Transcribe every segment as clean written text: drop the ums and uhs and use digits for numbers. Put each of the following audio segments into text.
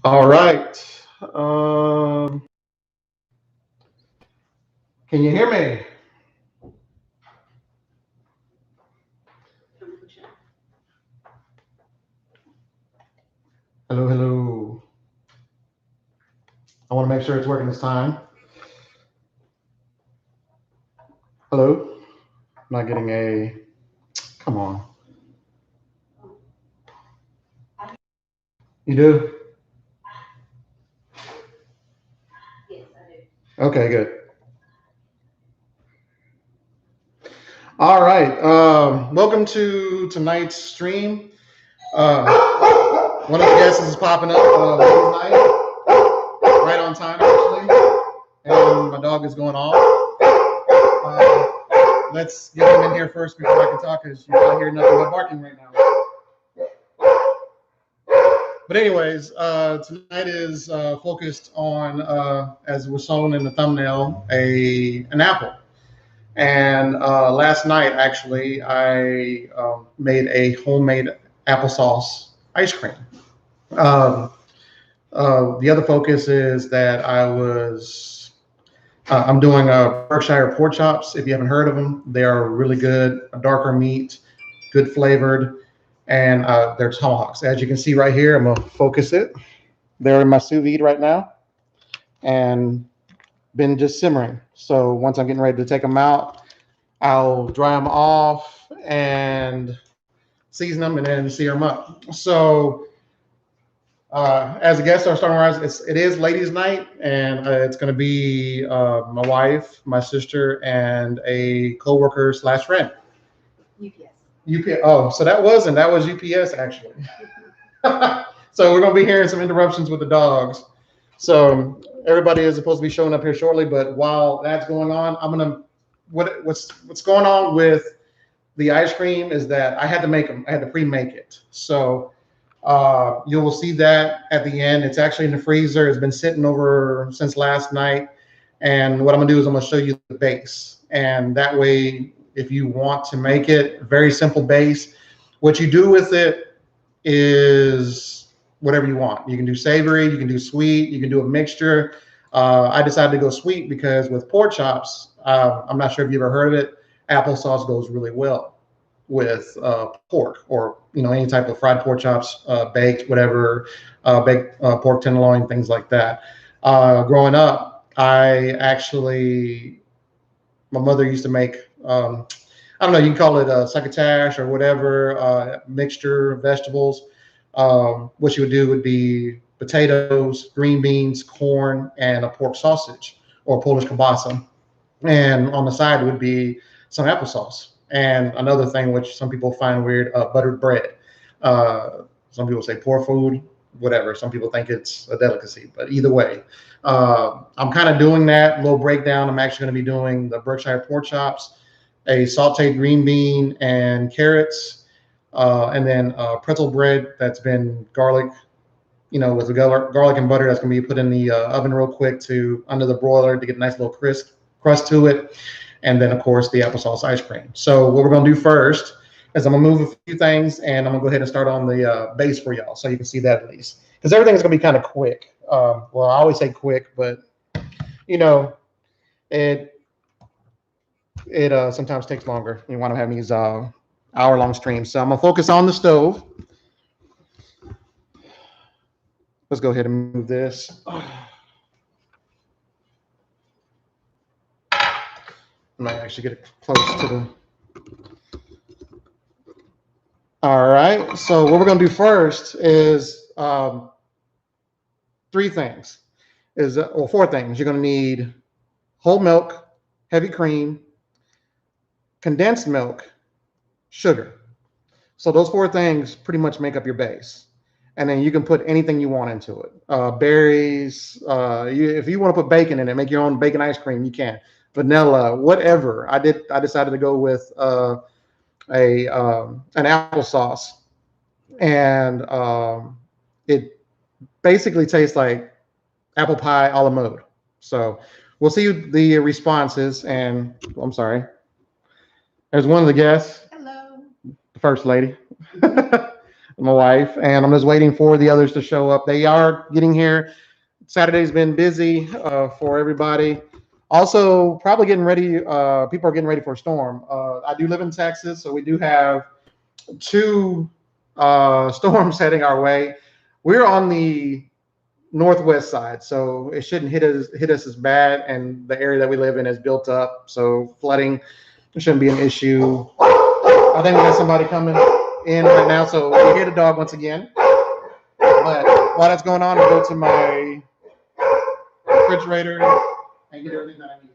All right. Um, can you hear me? Hello, hello. I want to make sure it's working this time. Hello. I'm not getting a. Come on. You do? Okay, good. All right. Welcome to tonight's stream. One of the guests is popping up ladies' night, right on time actually, and my dog is going off. Let's get him in here first before I can talk, because you're not hearing nothing but barking right now. But anyways, tonight is focused on, as was shown in the thumbnail, an apple. And last night, actually, I made a homemade applesauce ice cream. Um, the other focus is that I'm doing Berkshire pork chops. If you haven't heard of them, they are really good, a darker meat, good flavored, and they're tomahawks. As you can see right here, I'm gonna focus it. They're in my sous vide right now, and been just simmering. So once I'm getting ready to take them out, I'll dry them off and season them, and then sear them up. So as the guests are starting to rise, it is ladies' night, and it's going to be my wife, my sister, and a coworker slash friend. UPS. UPS. Oh, so that was UPS actually. So we're going to be hearing some interruptions with the dogs. So everybody is supposed to be showing up here shortly, but while that's going on, what's going on with the ice cream is that I had to make them. I had to pre-make it. So you will see that at the end. It's actually in the freezer. It's been sitting over since last night. And what I'm gonna do is I'm gonna show you the base. And that way, if you want to make it, very simple base. What you do with it is whatever you want. You can do savory, you can do sweet, you can do a mixture. I decided to go sweet because with pork chops, I'm not sure if you've ever heard of it, applesauce goes really well with pork, or any type of fried pork chops, baked, whatever, baked pork tenderloin, things like that. Growing up, my mother used to make, I don't know, you can call it a succotash or whatever, mixture of vegetables. What you would do would be potatoes, green beans, corn, and a pork sausage or Polish kielbasa. And on the side would be some applesauce. And another thing, which some people find weird, buttered bread. Some people say poor food, whatever. Some people think it's a delicacy, but either way, I'm kind of doing that little breakdown. I'm actually going to be doing the Berkshire pork chops, a sautéed green bean and carrots, and then pretzel bread that's been garlic, with the garlic and butter, that's going to be put in the oven real quick to under the broiler to get a nice little crisp crust to it. And then, of course, the applesauce ice cream. So what we're going to do first is I'm going to move a few things, and I'm going to go ahead and start on the base for y'all so you can see that at least. Because everything's going to be kind of quick. Well, I always say quick, but, it sometimes takes longer. You want to have these hour-long streams. So I'm going to focus on the stove. Let's go ahead and move this. I might actually get it close to the. All right. So what we're going to do first is three things. Four things. You're going to need whole milk, heavy cream, condensed milk, sugar. So those four things pretty much make up your base. And then you can put anything you want into it. Berries. If you want to put bacon in it, make your own bacon ice cream, you can. Vanilla, whatever. I decided to go with an applesauce, and it basically tastes like apple pie a la mode. So we'll see the responses. And I'm sorry, there's one of the guests. Hello. The first lady. my wife, and I'm just waiting for the others to show up. They are getting here. Saturday's been busy for everybody. Also, probably getting ready. People are getting ready for a storm. I do live in Texas, so we do have two storms heading our way. We're on the northwest side, so it shouldn't hit us as bad. And the area that we live in is built up, so flooding shouldn't be an issue. I think we got somebody coming in right now, so we hear the dog once again. But while that's going on, I'll go to my refrigerator and get everything that I need.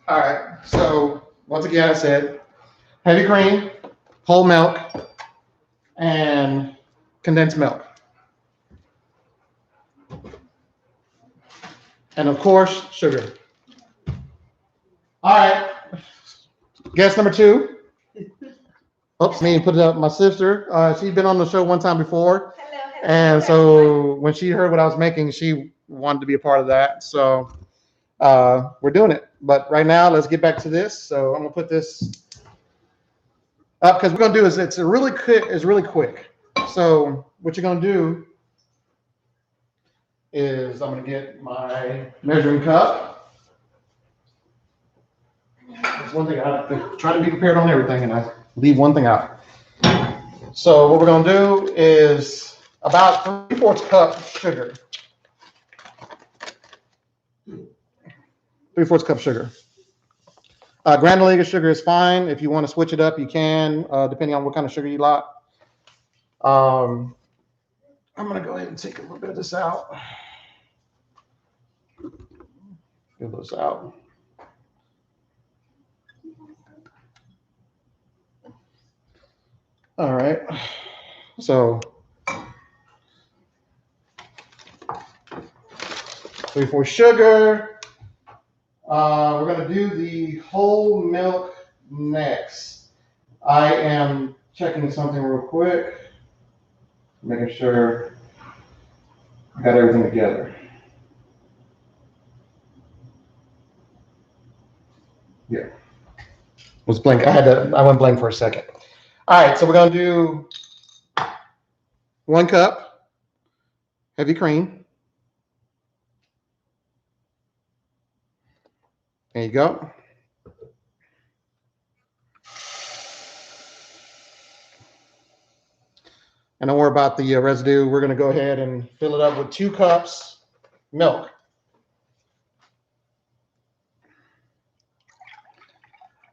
All right, so once again, I said heavy cream, whole milk, and condensed milk. And of course, sugar. All right, guest number 2. Oops, me put it up. My sister, she's been on the show one time before. Hello. And so when she heard what I was making, she wanted to be a part of that. So we're doing it. But right now, let's get back to this. So I'm gonna put this up because we're gonna do is it's really quick. So what you're gonna do is I'm gonna get my measuring cup. That's one thing I have to try to be prepared on everything, and I leave one thing out. So what we're gonna do is about 3/4 cup sugar. 3/4 cup sugar. Granulated sugar is fine. If you want to switch it up, you can, depending on what kind of sugar you like. I'm gonna go ahead and take a little bit of this out. Get this out. All right. So 3/4 sugar. We're going to do the whole milk next. I am checking something real quick, making sure I got everything together. Yeah. Was blank. I went blank for a second. All right, so we're going to do 1 cup heavy cream. There you go. And don't worry about the residue. We're going to go ahead and fill it up with 2 cups milk.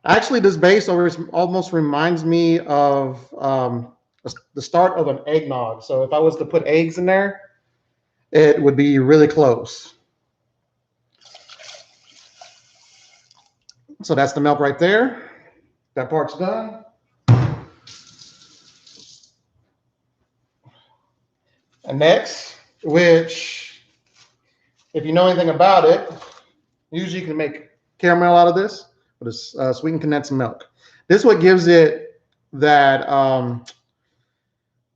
Actually, this base almost reminds me of the start of an eggnog. So if I was to put eggs in there, it would be really close. So that's the milk right there. That part's done. And next, which, if you know anything about it, usually you can make caramel out of this, but it's sweetened condensed milk. This is what gives it that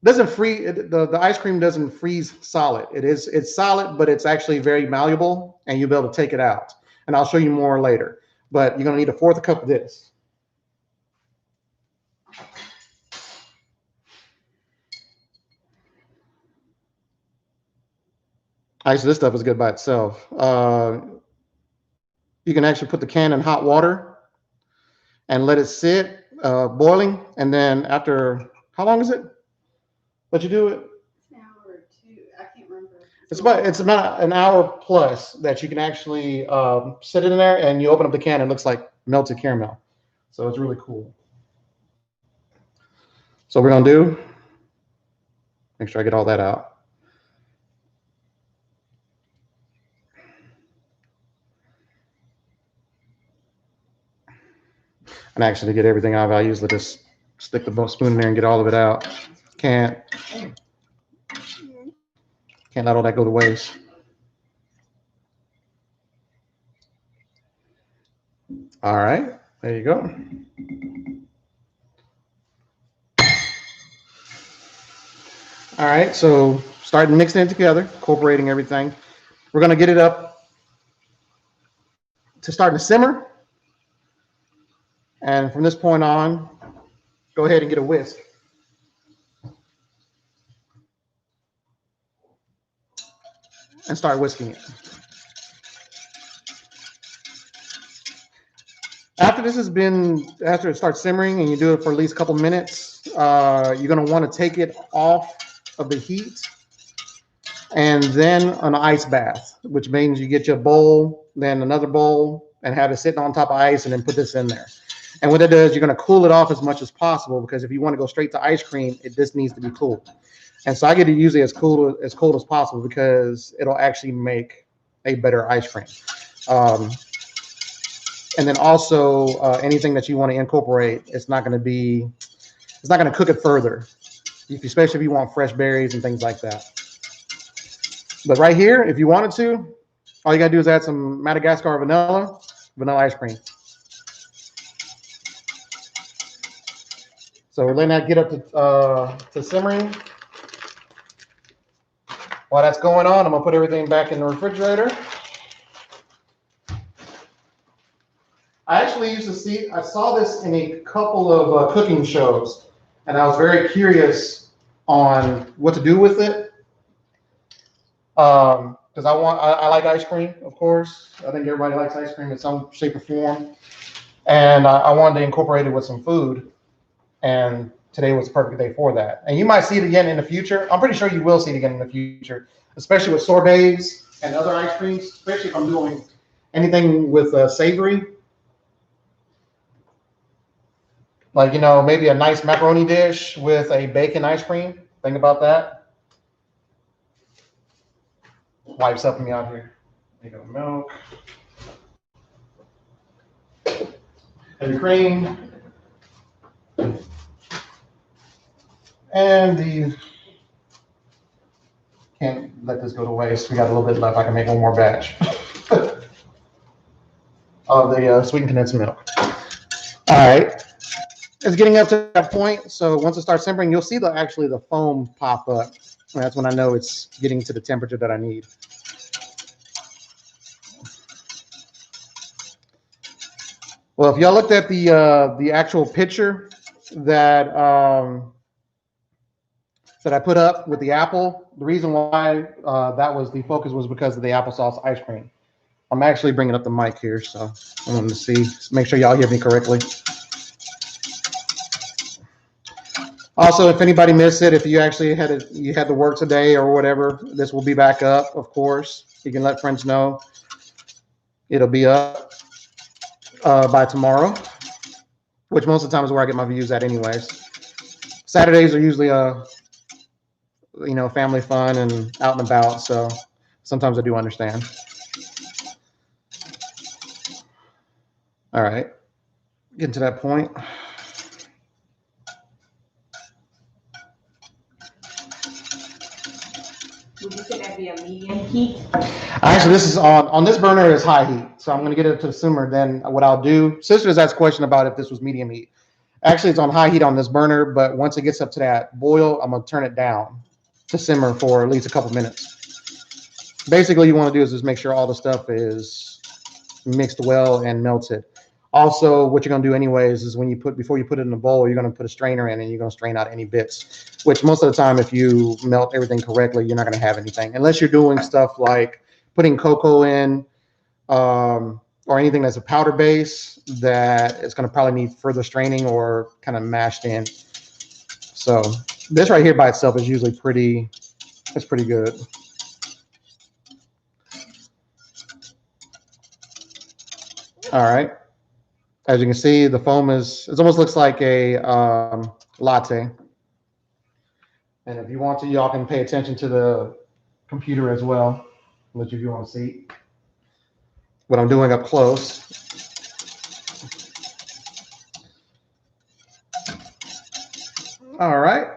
doesn't freeze. The ice cream doesn't freeze solid. It's solid, but it's actually very malleable, and you'll be able to take it out. And I'll show you more later. But you're going to need 1/4 cup of this. Actually, this stuff is good by itself. You can actually put the can in hot water and let it sit boiling. And then after, how long is it? Let you do it? An hour or 2. I can't remember. It's about an hour plus that you can actually sit in there, and you open up the can and it looks like melted caramel. So it's really cool. So what we're gonna do, make sure I get all that out. And actually, to get everything out, I usually just stick the spoon in there and get all of it out. Can't let all that go to waste. All right, there you go. All right, so starting mixing it together, incorporating everything. We're going to get it up to starting to simmer. And from this point on, go ahead and get a whisk. And start whisking it. After it starts simmering and you do it for at least a couple minutes, you're going to want to take it off of the heat and then an ice bath, which means you get your bowl, then another bowl, and have it sitting on top of ice and then put this in there. And what it does, you're going to cool it off as much as possible, because if you want to go straight to ice cream, it just needs to be cooled. And so I get it usually as cold as possible, because it'll actually make a better ice cream. And then also anything that you want to incorporate, it's not going to cook it further, especially if you want fresh berries and things like that. But right here, if you wanted to, all you got to do is add some Madagascar vanilla ice cream. So we're letting that get up to simmering. While that's going on, I'm going to put everything back in the refrigerator. I saw this in a couple of cooking shows, and I was very curious on what to do with it. Because I like ice cream, of course. I think everybody likes ice cream in some shape or form. And I wanted to incorporate it with some food. And today was the perfect day for that. And you might see it again in the future. I'm pretty sure you will see it again in the future, especially with sorbets and other ice creams, especially if I'm doing anything with savory. Like, maybe a nice macaroni dish with a bacon ice cream. Think about that. Wipes helping me out here. There you go, milk. Heavy cream. And can't let this go to waste. We got a little bit left. I can make one more batch of the sweetened condensed milk. All right. It's getting up to that point. So once it starts simmering, you'll see the foam pop up. And that's when I know it's getting to the temperature that I need. Well, if y'all looked at the actual picture that I put up with the apple, the reason why that was the focus was because of the applesauce ice cream. I'm actually bringing up the mic here, so I wanted to see, make sure y'all hear me correctly. Also, if anybody missed it, if you actually had to work today or whatever, this will be back up, of course. You can let friends know. It'll be up by tomorrow, which most of the time is where I get my views at anyways. Saturdays are usually family fun and out and about, so sometimes I do understand. All right, getting to that point. Would you say that'd be a medium heat? Actually, this is on this burner is high heat, so I'm going to get it to simmer. Then what I'll do, Sisters asked a question about if this was medium heat. Actually, it's on high heat on this burner, but once it gets up to that boil, I'm going to turn it down to simmer for at least a couple minutes. Basically, you want to do is just make sure all the stuff is mixed well and melted. Also, what you're going to do anyways is before you put it in the bowl, you're going to put a strainer in and you're going to strain out any bits, which most of the time, if you melt everything correctly, you're not going to have anything, unless you're doing stuff like putting cocoa in or anything that's a powder base that it's going to probably need further straining or kind of mashed in. So this right here by itself is usually pretty good. All right. As you can see, the foam it almost looks like a latte. And if you want to, y'all can pay attention to the computer as well, which if you want to see what I'm doing up close. All right.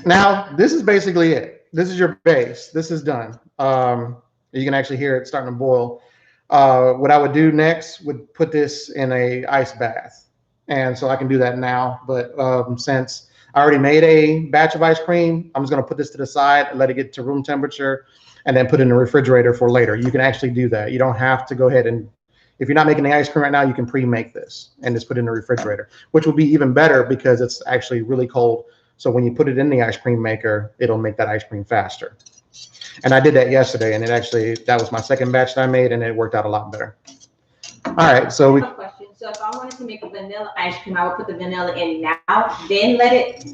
Now, this is basically it. This is your base. This is done. You can actually hear it starting to boil. What I would do next would put this in a ice bath. And so I can do that now. But since I already made a batch of ice cream. I'm just going to put this to the side and let it get to room temperature and then put it in the refrigerator for later. You can actually do that. You don't have to go ahead and, if you're not making the ice cream right now, you can pre-make this and just put it in the refrigerator, which will be even better because it's actually really cold. So when you put it in the ice cream maker, it'll make that ice cream faster. And I did that yesterday, and that was my second batch that I made, and it worked out a lot better. All right, so I have a question. So if I wanted to make a vanilla ice cream, I would put the vanilla in now, then let it.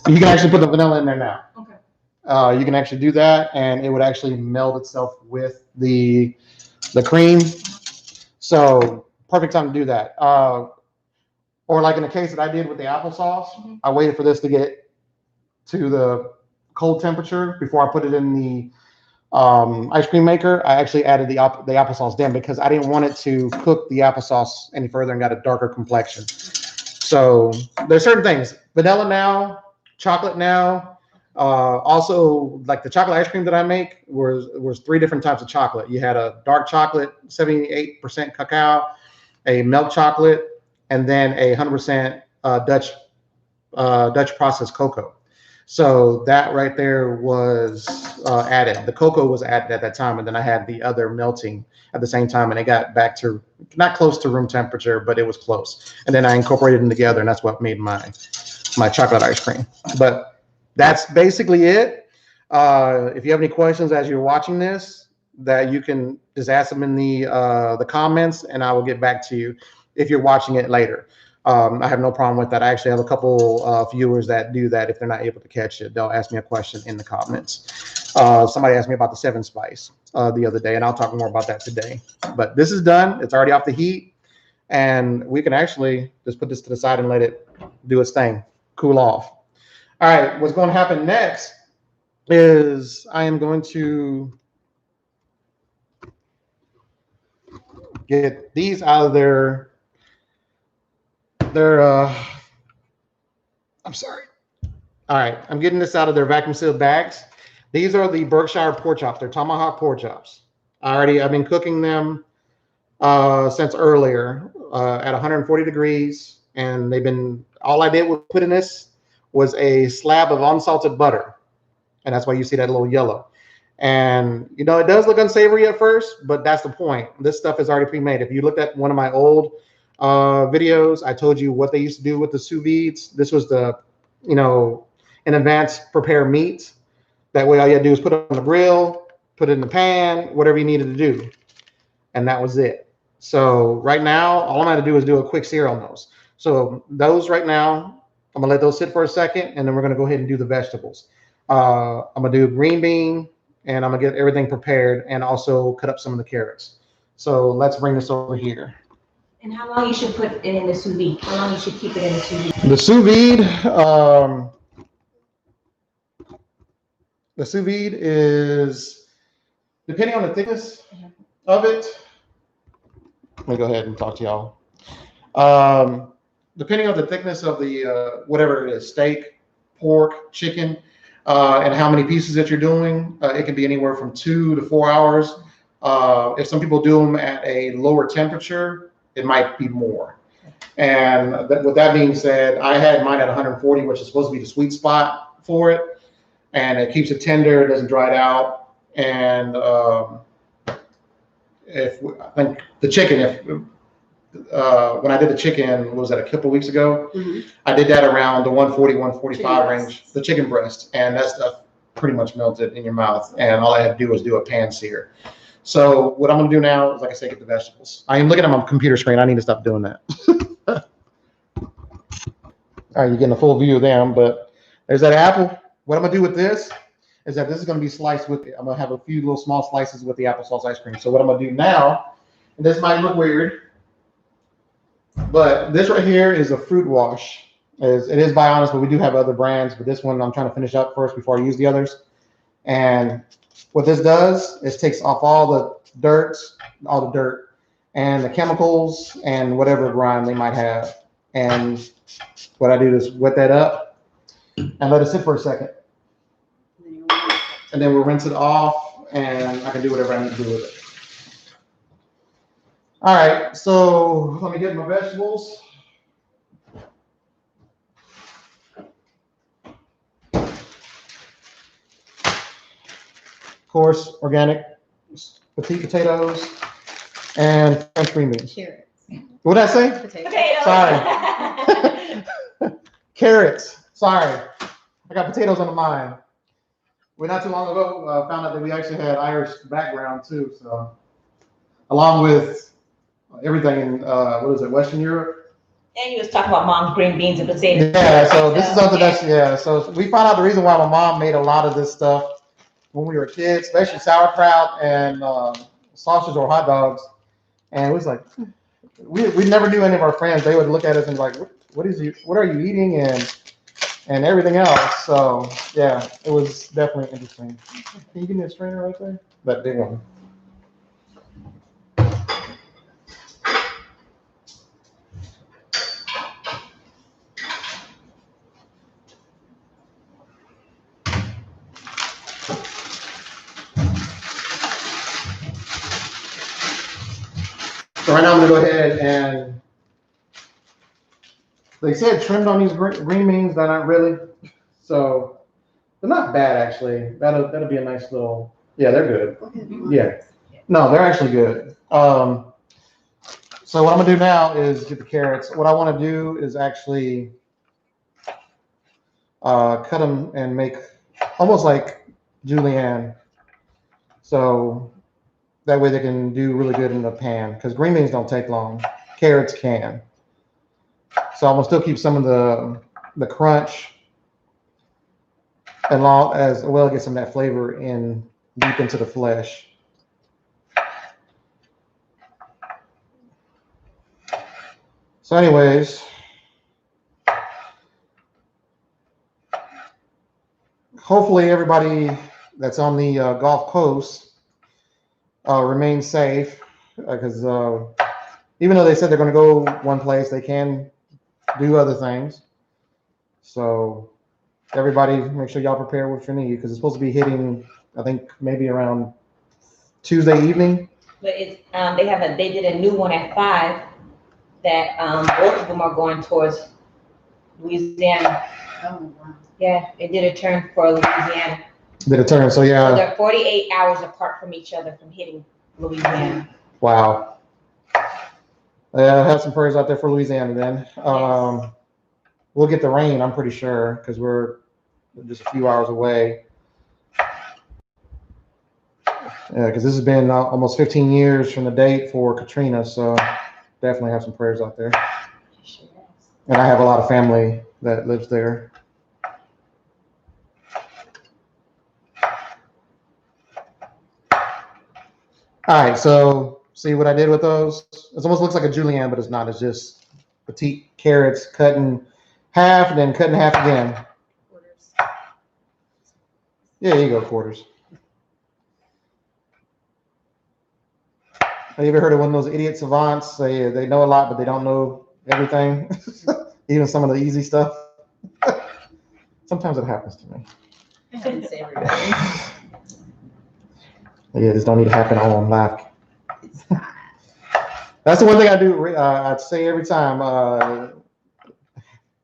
You can actually put the vanilla in there now. Okay. You can actually do that, and it would actually meld itself with the cream. So perfect time to do that. Or like in the case that I did with the applesauce, I waited for this to get to the cold temperature before I put it in the ice cream maker. I actually added the applesauce then because I didn't want it to cook the applesauce any further and got a darker complexion. So there's certain things. Vanilla now, chocolate now. Also, like the chocolate ice cream that I make was 3 different types of chocolate. You had a dark chocolate, 78% cacao, a milk chocolate, and then a 100% Dutch processed cocoa. So that right there was added. The cocoa was added at that time, and then I had the other melting at the same time, and it got back to not close to room temperature, but it was close. And then I incorporated them together, and that's what made my chocolate ice cream. But that's basically it. If you have any questions as you're watching this, that you can just ask them in the comments, and I will get back to you if you're watching it later. I have no problem with that. I actually have a couple viewers that do that. If they're not able to catch it, they'll ask me a question in the comments. Somebody asked me about the 7 spice the other day, and I'll talk more about that today. But this is done. It's already off the heat, and we can actually just put this to the side and let it do its thing, cool off. All right, what's going to happen next is I am going to get these out of their I'm sorry. All right, I'm getting this out of their vacuum sealed bags. These are the Berkshire pork chops. They're tomahawk pork chops. I've been cooking them since earlier at 140 degrees, and all I did was put in this was a slab of unsalted butter, and that's why you see that little yellow. And it does look unsavory at first, but that's the point. This stuff is already pre-made. If you looked at one of my old videos, I told you what they used to do with the sous vides. This was in advance prepare meat. That way all you had to do is put it on the grill, put it in the pan, whatever you needed to do. And that was it. So right now, all I'm going to do is do a quick sear on those. So those right now, I'm going to let those sit for a second, and then we're going to go ahead and do the vegetables. I'm going to do green bean, and I'm going to get everything prepared and also cut up some of the carrots. So let's bring this over here. And how long you should put it in the sous vide? How long you should keep it in the sous vide? The sous vide is, depending on the thickness of it, let me go ahead and talk to y'all. Depending on the thickness of the, whatever it is, steak, pork, chicken, and how many pieces that you're doing, it can be anywhere from 2 to 4 hours. If some people do them at a lower temperature, it might be more. And with that being said, I had mine at 140, which is supposed to be the sweet spot for it. And it keeps it tender, it doesn't dry it out. And I think the chicken, when I did the chicken, what was that, a couple weeks ago? I did that around the 140, 145 range, the chicken breast. And that stuff pretty much melted in your mouth. And all I had to do was do a pan sear. So what I'm going to do now is, like I say, get the vegetables. I am looking at my computer screen. I need to stop doing that. All right, you're getting a full view of them, but there's that apple. What I'm going to do with this is that this is going to be sliced with it. I'm going to have a few little small slices with the applesauce ice cream. So what I'm going to do now, and this might look weird, but this right here is a fruit wash. It is by Honest, but we do have other brands, but this one I'm trying to finish up first before I use the others. And what this does is takes off all the dirt and the chemicals and whatever grime they might have. And what I do is wet that up and let it sit for a second. And then we'll rinse it off, and I can do whatever I need to do with it. All right, so let me get my vegetables. course, organic petite potatoes, and French green beans. Carrots. What did I say? Potatoes. Sorry. Carrots. Sorry. I got potatoes on the mind. We not too long ago found out that we actually had Irish background too. So, along with everything in what is it, Western Europe? And you was talking about mom's green beans and potatoes. Yeah. So this is something that's So we found out the reason why my mom made a lot of this stuff when we were kids, especially sauerkraut and sausage or hot dogs. And it was like, we never knew any of our friends. They would look at us and be like, what are you eating and everything else. So yeah, it was definitely interesting. Can you give me a strainer right there? That big one. So right now I'm gonna go ahead and they said trimmed on these green beans. They're not really, so they're not bad actually. That'll be a nice little. Yeah, they're good. Yeah, no, they're actually good. So what I'm gonna do now is get the carrots. What I want to do is actually cut them and make almost like julienne. So that way they can do really good in the pan because green beans don't take long. Carrots can. So I'm gonna still keep some of the crunch as well get some of that flavor in deep into the flesh. So anyways, hopefully everybody that's on the Gulf Coast remains safe because even though they said they're going to go one place, they can do other things. So everybody make sure y'all prepare what you need because it's supposed to be hitting, I think, maybe around Tuesday evening. But it's they did a new one at 5 that both of them are going towards Louisiana. Oh, wow. Yeah, they did a turn for Louisiana. Did a turn, so yeah. So they're 48 hours apart from each other from hitting Louisiana. Wow. Have some prayers out there for Louisiana then. Yes. We'll get the rain, I'm pretty sure, because we're just a few hours away. Yeah, because this has been almost 15 years from the date for Katrina, so definitely have some prayers out there. And I have a lot of family that lives there. All right, so see what I did with those? It almost looks like a julienne, but it's not. It's just petite carrots cut in half and then cut in half again. Quarters. Yeah, here you go, quarters. Have you ever heard of one of those idiot savants? They know a lot, but they don't know everything, even some of the easy stuff. Sometimes it happens to me. It happens to everybody. Yeah, this don't need to happen all on live. That's the one thing I do. I'd say every time.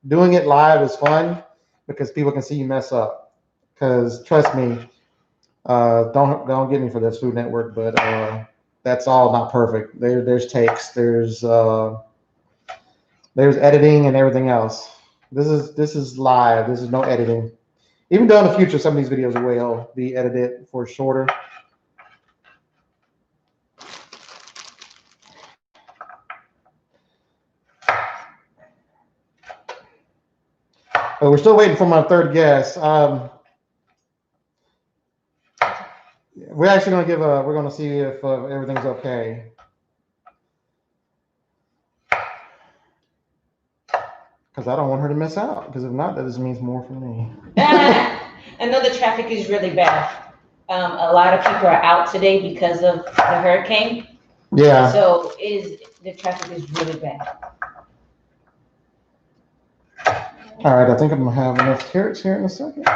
Doing it live is fun because people can see you mess up. Because trust me, don't get me for this Food Network, but that's all not perfect. There's takes, there's editing and everything else. This is live. This is no editing. Even though in the future some of these videos will be edited for shorter. But we're still waiting for my third guest. We're actually going to we're going to see if everything's okay. Because I don't want her to miss out. Because if not, that just means more for me. I know the traffic is really bad. A lot of people are out today because of the hurricane. Yeah. So the traffic is really bad. All right, I think I'm going to have enough carrots here in a second.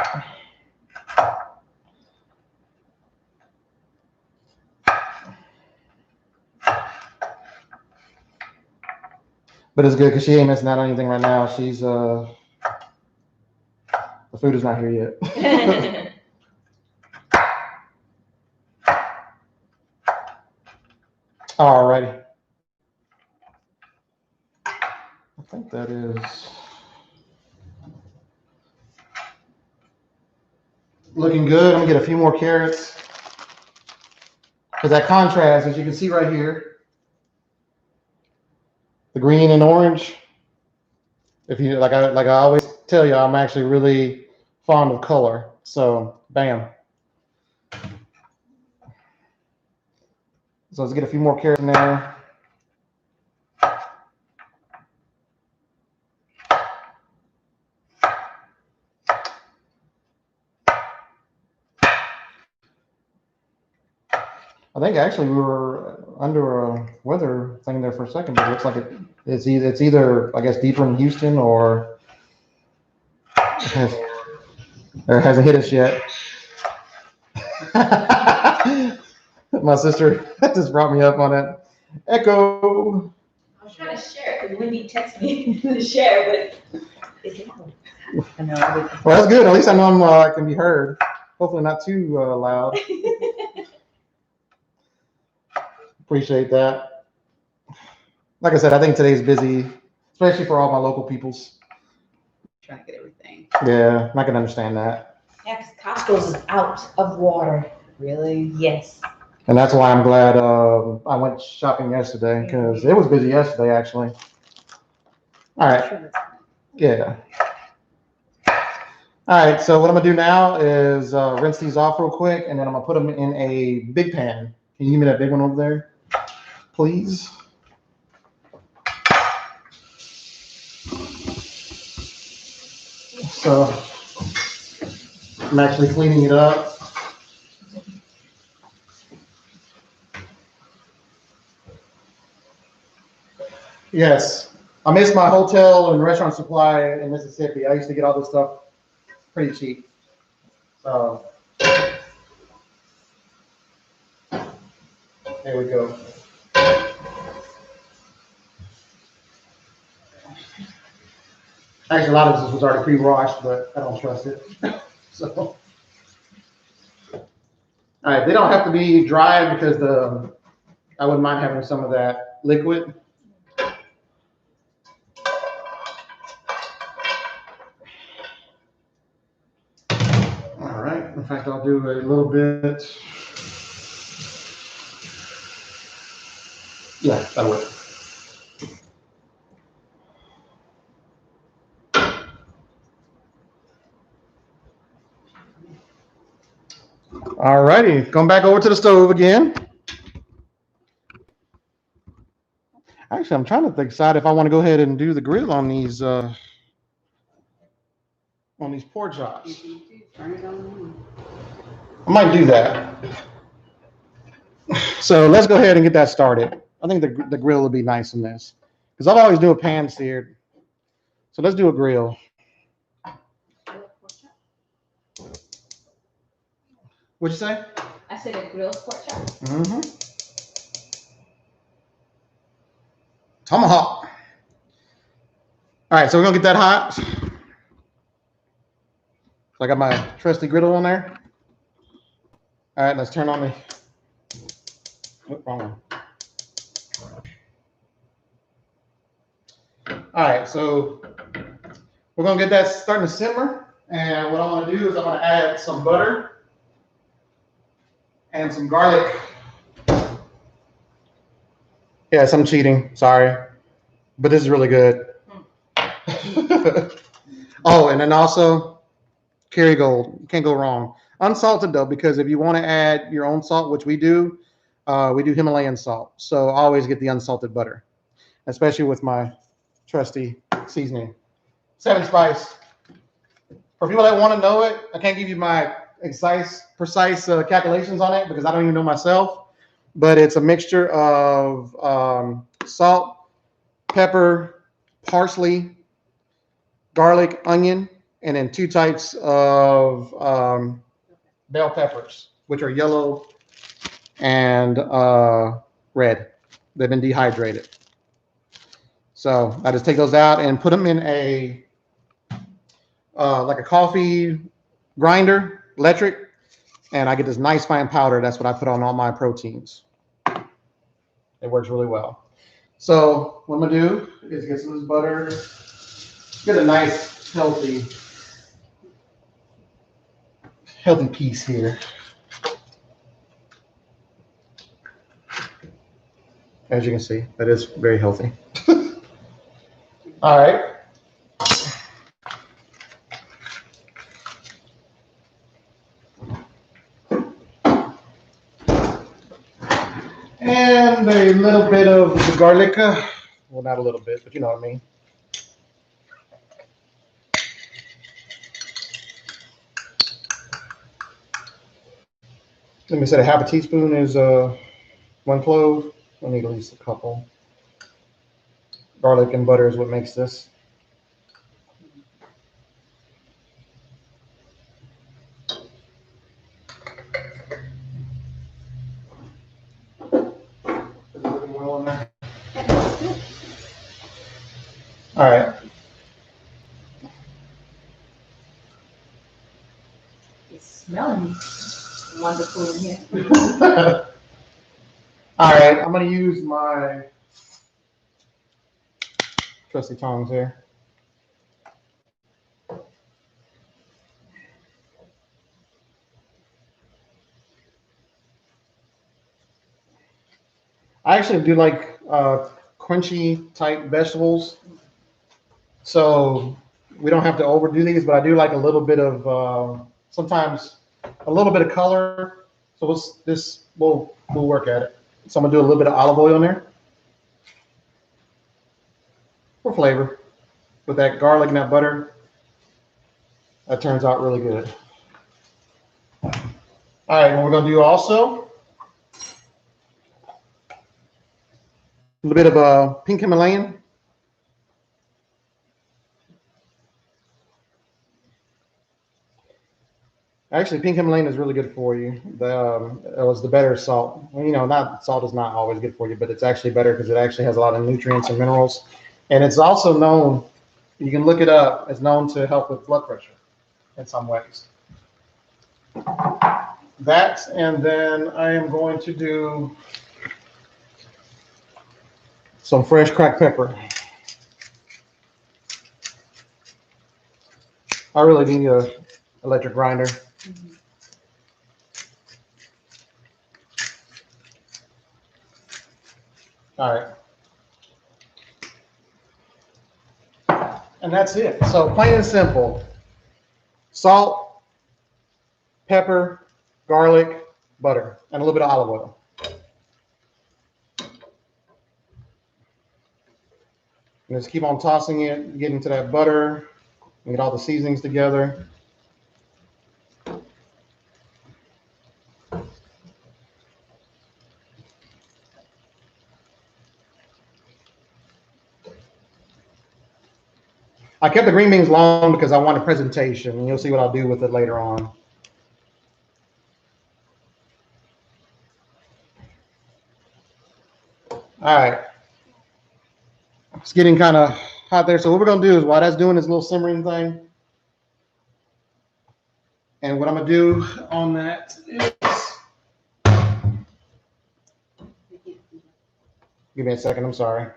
But it's good because she ain't missing out on anything right now. She's the food is not here yet. Alrighty. I think that is looking good. I'm gonna get a few more carrots. Because that contrast, as you can see right here, the green and orange. If you like I always tell you, I'm actually really fond of color. So bam. So let's get a few more carrots in there. I think actually we were under a weather thing there for a second, but it looks like it's either I guess deeper in Houston or it hasn't hit us yet. My sister just brought me up on it. Echo. I was trying to share it because Wendy texted me to share, but it's loud. I know. Well, that's good. At least I know I can be heard. Hopefully not too loud. Appreciate that. Like I said, I think today's busy, especially for all my local peoples. Trying to get everything. Yeah, I can understand that. Yeah, because Costco's is out of water. Really? Yes. And that's why I'm glad I went shopping yesterday, because it was busy yesterday, actually. All right. Yeah. All right, so what I'm going to do now is rinse these off real quick, and then I'm going to put them in a big pan. Can you give me that big one over there, please? So I'm actually cleaning it up. Yes, I miss my hotel and restaurant supply in Mississippi. I used to get all this stuff pretty cheap. So there we go. Actually, a lot of this was already pre-washed, but I don't trust it. So, all right, they don't have to be dry because I wouldn't mind having some of that liquid. All right, in fact, I'll do a little bit. Yeah, that'll work. All righty, going back over to the stove again. Actually, I'm trying to decide if I want to go ahead and do the grill on these pork chops. I might do that. So let's go ahead and get that started. I think the grill will be nice in this, because I've always do a pan seared. So let's do a grill. What'd you say? I said a grilled pork chop. Mm-hmm. Tomahawk. All right, so we're gonna get that hot. So I got my trusty griddle on there. All right, let's turn on the. Oh, wrong one. All right, so we're gonna get that starting to simmer, and what I'm gonna do is I'm gonna add some butter and some garlic. Yes, I'm cheating. Sorry, but this is really good. Oh, and then also Kerrygold. Can't go wrong. Unsalted though, because if you want to add your own salt, which we do Himalayan salt. So always get the unsalted butter, especially with my trusty seasoning. 7 spice. For people that want to know it, I can't give you my precise calculations on it because I don't even know myself. But it's a mixture of salt, pepper, parsley, garlic, onion, and then 2 types of bell peppers, which are yellow and red. They've been dehydrated. So I just take those out and put them in a like a coffee grinder, electric, and I get this nice fine powder. That's what I put on all my proteins. It works really well. So what I'm gonna do is get some of this butter, get a nice healthy piece here. As you can see, that is very healthy. All right. And a little bit of the garlic. Well, not a little bit, but you know what I mean. Let me say a half a teaspoon is 1 clove. I need at least a couple. Garlic and butter is what makes this. All right. It's smelling wonderful in here. All right, I'm gonna use my trusty tongs here. I actually do like crunchy type vegetables, so we don't have to overdo these, but I do like a little bit of sometimes a little bit of color. So we'll work at it. So I'm gonna do a little bit of olive oil in there for flavor. With that garlic and that butter, that turns out really good. All right, what we're gonna do also, a little bit of pink Himalayan. Actually, pink Himalayan is really good for you. It was the better salt. Well, you know, not salt is not always good for you, but it's actually better because it actually has a lot of nutrients and minerals. And it's also known, you can look it up, it's known to help with blood pressure in some ways. That, and then I am going to do some fresh cracked pepper. I really need an electric grinder. All right. And that's it. So plain and simple. Salt, pepper, garlic, butter, and a little bit of olive oil. And just keep on tossing it, get into that butter, and get all the seasonings together. I kept the green beans long because I want a presentation, and you'll see what I'll do with it later on. All right. It's getting kind of hot there. So what we're going to do is while that's doing this little simmering thing, and what I'm going to do on that is, give me a second, I'm sorry.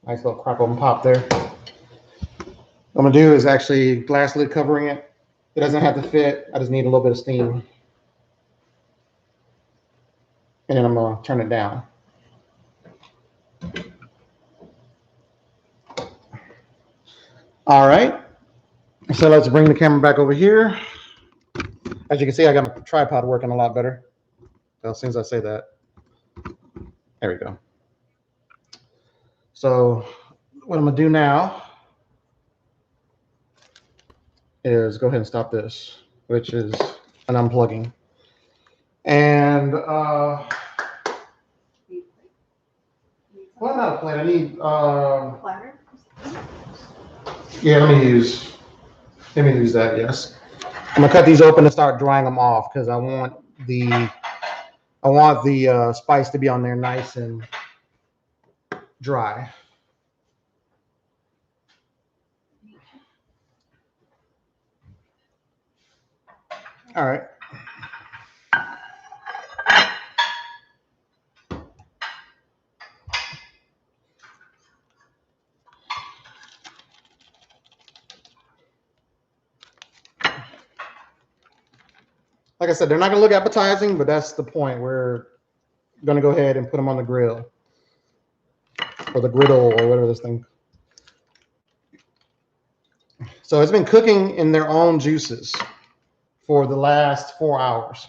Nice little crackle and pop there. What I'm going to do is actually glass lid covering it. It doesn't have to fit. I just need a little bit of steam. And then I'm going to turn it down. All right. So let's bring the camera back over here. As you can see, I got my tripod working a lot better. So as soon as I say that, there we go. So what I'm going to do now is go ahead and stop this, which is an unplugging. And well, not a plate. I need Platter? yeah, let me use that, yes. I'm gonna cut these open and start drying them off because I want the spice to be on there nice and dry. All right. like I said, they're not gonna look appetizing, but that's the point. We're gonna go ahead and put them on the grill or the griddle or whatever this thing. So it's been cooking in their own juices for the last 4 hours.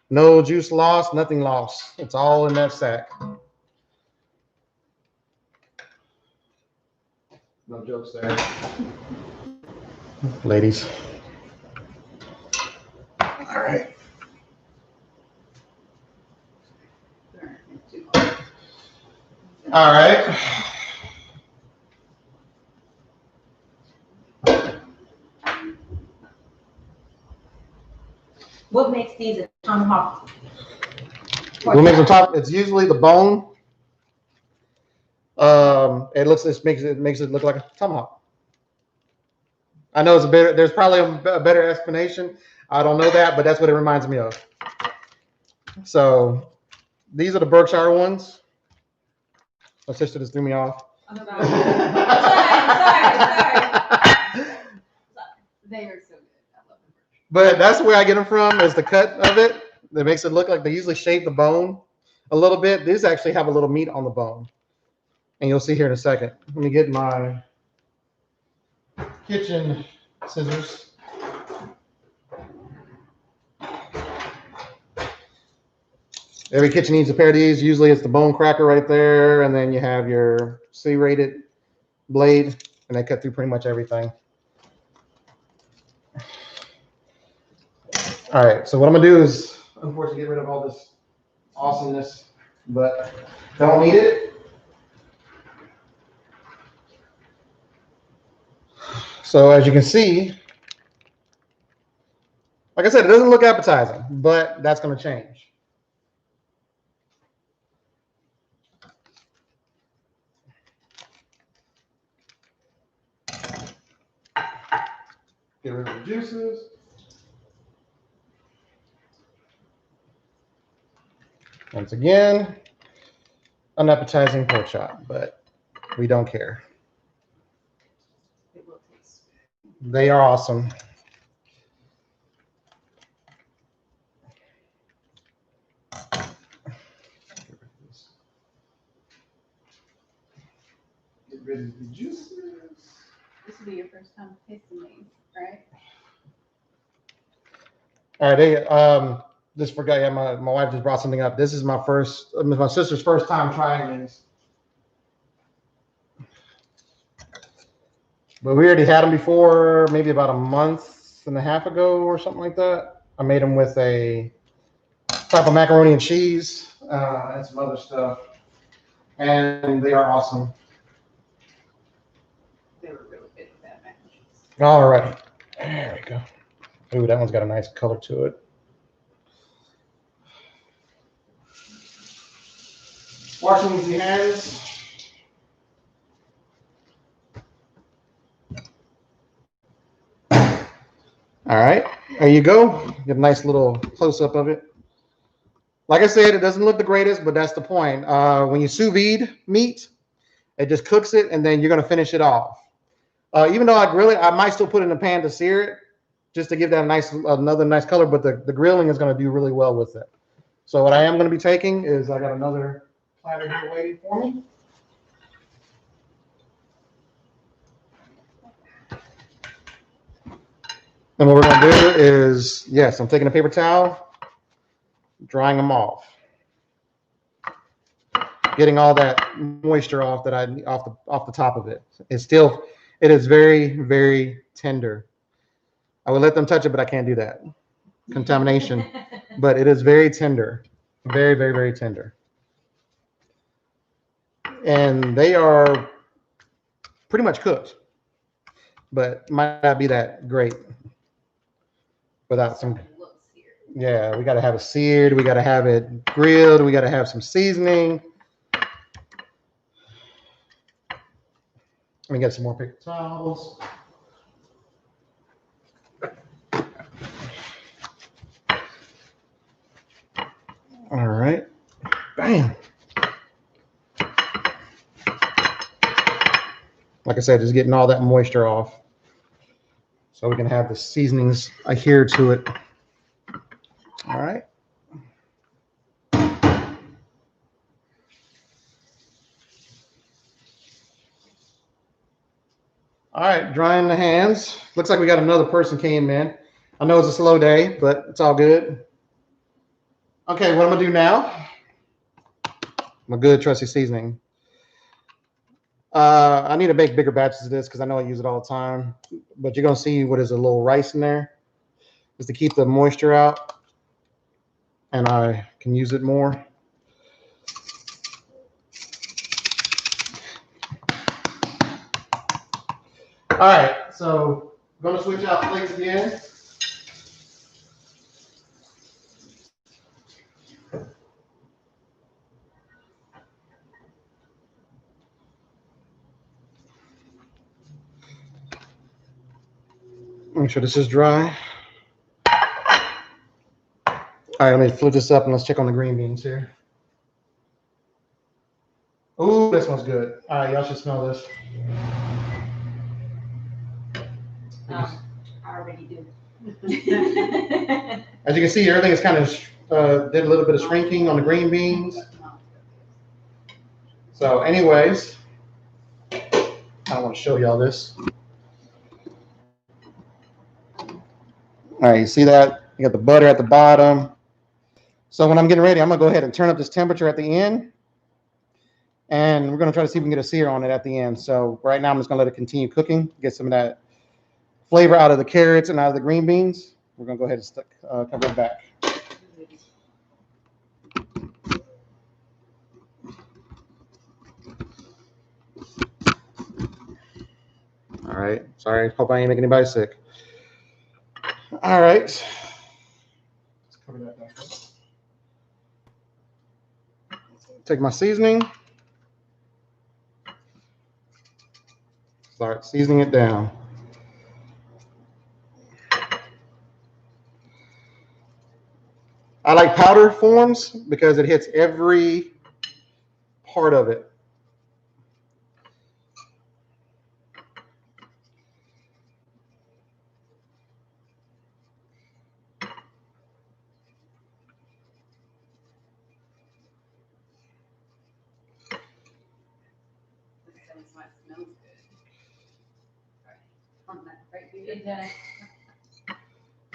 No juice lost, nothing lost. It's all in that sack. No jokes there. Ladies. All right. All right. What makes these a tomahawk? What makes them top? It's usually the bone. It makes it look like a tomahawk. I know it's a better. There's probably a better explanation. I don't know that, but that's what it reminds me of. So these are the Berkshire ones. My sister just threw me off. I'm sorry. Sorry. They are so good. I love them. But that's where I get them from, is the cut of it. That makes it look like they usually shave the bone a little bit. These actually have a little meat on the bone. And you'll see here in a second. Let me get my kitchen scissors. Every kitchen needs a pair of these. Usually it's the bone cracker right there, and then you have your C-rated blade, and they cut through pretty much everything. All right, so what I'm gonna do is, unfortunately, get rid of all this awesomeness, but don't need it. So as you can see, like I said, it doesn't look appetizing, but that's gonna change. Get rid of the juices. Once again, unappetizing pork chop, but we don't care. It will taste They are awesome. Get rid of the juices. This will be your first time tasting these, right? All right, just forgot. Yeah, my wife just brought something up. This is my sister's first time trying these. But we already had them before, maybe about a month and a half ago or something like that. I made them with a type of macaroni and cheese and some other stuff, and they are awesome. They were really good with that mac and cheese. All right, there we go. Ooh, that one's got a nice color to it. Washing easy hands. All right, there you go. Get a nice little close-up of it. Like I said, it doesn't look the greatest, but that's the point. When you sous vide meat, it just cooks it, and then you're going to finish it off. Even though I grill it, I might still put it in the pan to sear it, just to give that another nice color, but the grilling is going to do really well with it. So what I am going to be taking is, I got another platter here waiting for me. And what we're going to do is, yes, I'm taking a paper towel, drying them off, getting all that moisture off off the top of it. It is very, very tender. I would let them touch it, but I can't do that. Contamination. But it is very tender. Very, very, very tender. And they are pretty much cooked, but might not be that great without some. Yeah, we got to have it seared. We got to have it grilled. We got to have some seasoning. Let me get some more paper towels. All right. Bam. Like I said, just getting all that moisture off. so we can have the seasonings adhere to it. All right. All right, drying the hands. Looks like we got another person came in. I know it's a slow day, but it's all good. Okay, what I'm gonna do now, my good trusty seasoning. I need to make bigger batches of this because I know I use it all the time, but you're gonna see what is a little rice in there, just to keep the moisture out, and I can use it more. All right, so I'm gonna switch out plates again. Make sure this is dry. All right, let me flip this up and let's check on the green beans here. Ooh, this one's good. All right, y'all should smell this. I already do. As you can see, everything is kind of did a little bit of shrinking on the green beans. So anyways, I want to show y'all this. All right, you see that? You got the butter at the bottom. So when I'm getting ready, I'm gonna go ahead and turn up this temperature at the end. And we're gonna try to see if we can get a sear on it at the end. So right now I'm just gonna let it continue cooking, get some of that flavor out of the carrots and out of the green beans. We're gonna go ahead and cover it back. All right, sorry, hope I ain't making anybody sick. All right, let's cover that back up. Take my seasoning, start seasoning it down. I like powder forms because it hits every part of it.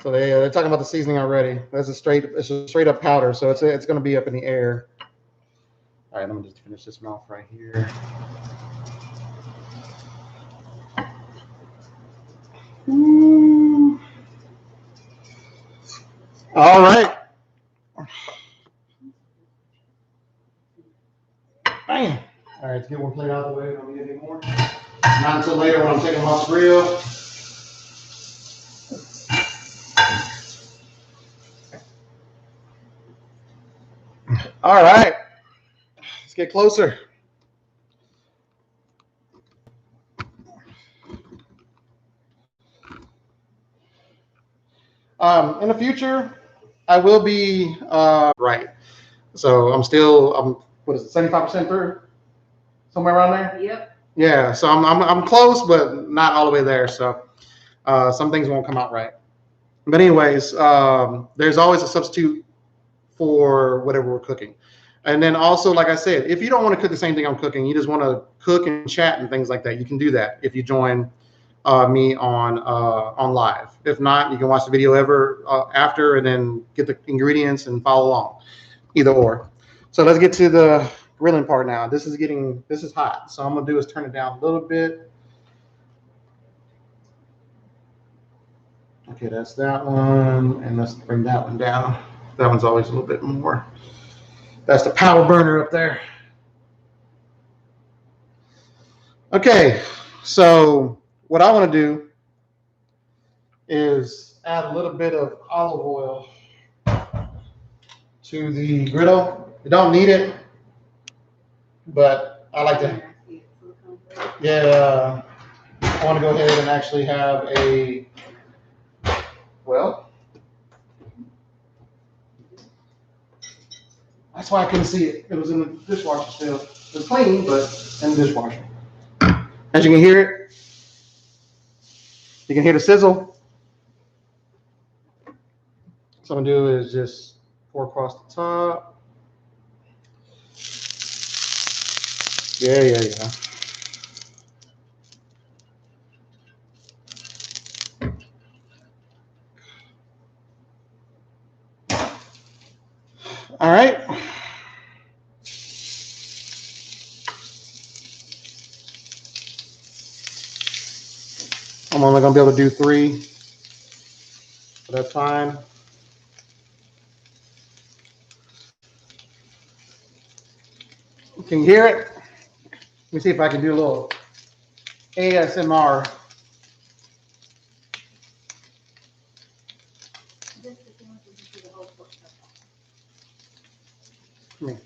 So they're talking about the seasoning already. It's a straight up powder, so it's going to be up in the air. All right, let me just finish this off right here. All right. Bam. All right, let's get one plate out of the way. We don't need any more. Not until later when I'm taking them off the grill. All right, let's get closer. In the future, I will be right. So I'm what is it, 75% through? Somewhere around there? Yep. Yeah, so I'm close, but not all the way there. So some things won't come out right. But anyways, there's always a substitute for whatever we're cooking. And then also, like I said, if you don't want to cook the same thing I'm cooking, you just want to cook and chat and things like that, you can do that if you join me on live. If not, you can watch the video after and then get the ingredients and follow along, either or. So let's get to the grilling part now. This is hot. So I'm gonna do is turn it down a little bit. Okay, that's that one, and let's bring that one down. That one's always a little bit more. That's the power burner up there. Okay, so what I want to do is add a little bit of olive oil to the griddle. You don't need it, but I like to. Yeah, I want to go ahead and actually have a. Well, that's why I couldn't see it. It was in the dishwasher still. It was clean, but in the dishwasher. As you can hear it, you can hear the sizzle. So I'm gonna do is just pour across the top. Yeah. All right. I'm only gonna be able to do 3, but that's fine. Can you hear it? Let me see if I can do a little ASMR. Come here.